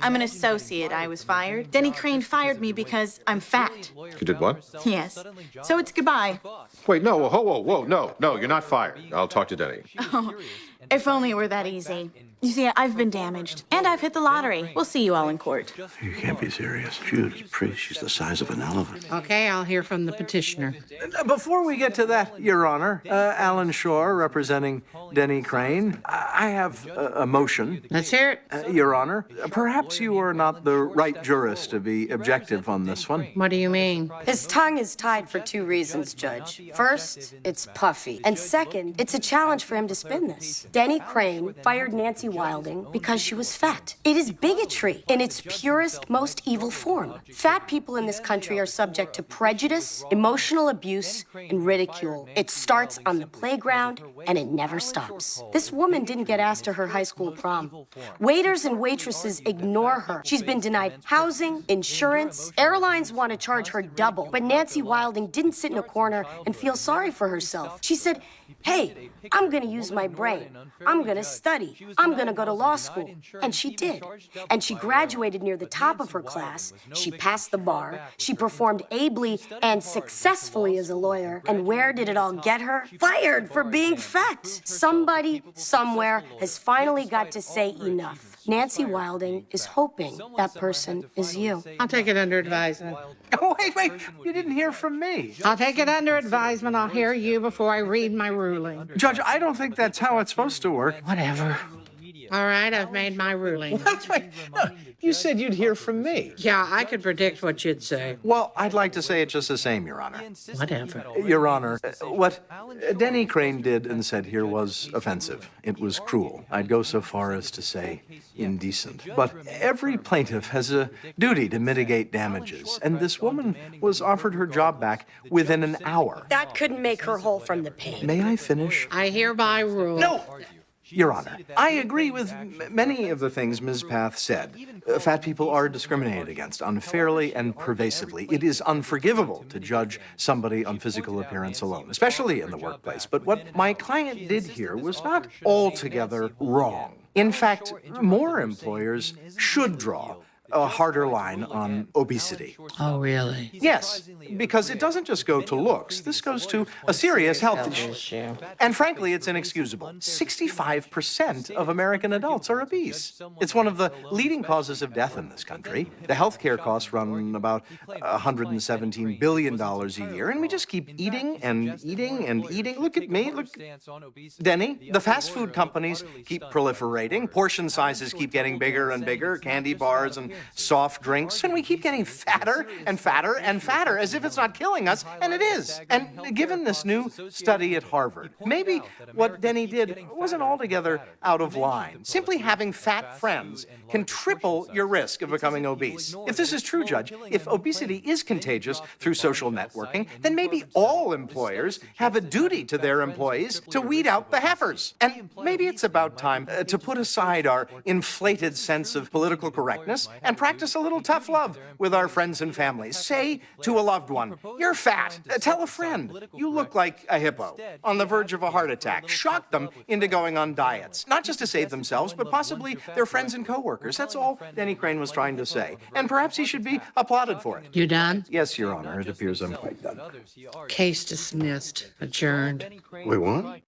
I'm an associate. I was fired. Denny Crane fired me because I'm fat. You did what? Yes. So it's goodbye. Wait, no, whoa, no, you're not fired. I'll talk to Denny. Oh, if only it were that easy. You see, I've been damaged, and I've hit the lottery. We'll see you all in court. You can't be serious. Judas Priest, she's the size of an elephant. Okay, I'll hear from the petitioner. Before we get to that, Your Honor, Alan Shore representing Denny Crane, I have a motion. Let's hear it. Your Honor, perhaps you are not the right jurist to be objective on this one. What do you mean? His tongue is tied for two reasons, Judge. First, it's puffy. And second, it's a challenge for him to spin this. Denny Crane fired Nancy Wilding because she was fat. It is bigotry in its purest, most evil form. Fat people in this country are subject to prejudice, emotional abuse, and ridicule. It starts on the playground, and it never stops. This woman didn't get asked to her high school prom. Waiters and waitresses ignore her. She's been denied housing, insurance. Airlines want to charge her double. But Nancy Wilding didn't sit in a corner and feel sorry for herself. She said, hey, I'm going to use my brain. I'm going to study. I'm going to go to law school. And she did. And she graduated near the top of her class. She passed the bar. She performed ably and successfully as a lawyer. And where did it all get her? Fired for being fat. Somebody, somewhere, has finally got to say enough. Nancy Wilding is hoping that person is you. I'll take it under advisement. Oh, wait, you didn't hear from me. I'll take it under advisement. I'll hear you before I read my ruling. Judge, I don't think that's how it's supposed to work. Whatever. All right, I've made my ruling. Wait, no, you said you'd hear from me. Yeah, I could predict what you'd say. Well, I'd like to say it just the same, Your Honor. Whatever. Your Honor, what Denny Crane did and said here was offensive. It was cruel. I'd go so far as to say indecent. But every plaintiff has a duty to mitigate damages, and this woman was offered her job back within an hour. That couldn't make her whole from the pain. May I finish? I hereby rule. No! Your Honor, I agree with many of the things Ms. Path said. Fat people are discriminated against unfairly and pervasively. It is unforgivable to judge somebody on physical appearance alone, especially in the workplace. But what my client did here was not altogether wrong. In fact, more employers should draw a harder line on obesity. Oh, really? Yes, because it doesn't just go to looks. This goes to a serious health issue. And frankly, it's inexcusable. 65% of American adults are obese. It's one of the leading causes of death in this country. The healthcare costs run about $117 billion a year, and we just keep eating and eating and eating. Look at me, look. Denny, the fast food companies keep proliferating. Portion sizes keep getting bigger and bigger, candy bars and soft drinks, and we keep getting fatter and fatter and fatter as if it's not killing us, and it is. And given this new study at Harvard, maybe what Denny did wasn't altogether out of line. Simply having fat friends can triple your risk of becoming obese. If this is true, Judge, if obesity is contagious through social networking, then maybe all employers have a duty to their employees to weed out the heifers. And maybe it's about time to put aside our inflated sense of political correctness and practice a little tough love with our friends and families. Say to a loved one, you're fat. Tell a friend, you look like a hippo on the verge of a heart attack. Shock them into going on diets, not just to save themselves, but possibly their friends and coworkers. That's all Denny Crane was trying to say. And perhaps he should be applauded for it. You done? Yes, Your Honor, it appears I'm quite done. Case dismissed. Adjourned. Wait, what?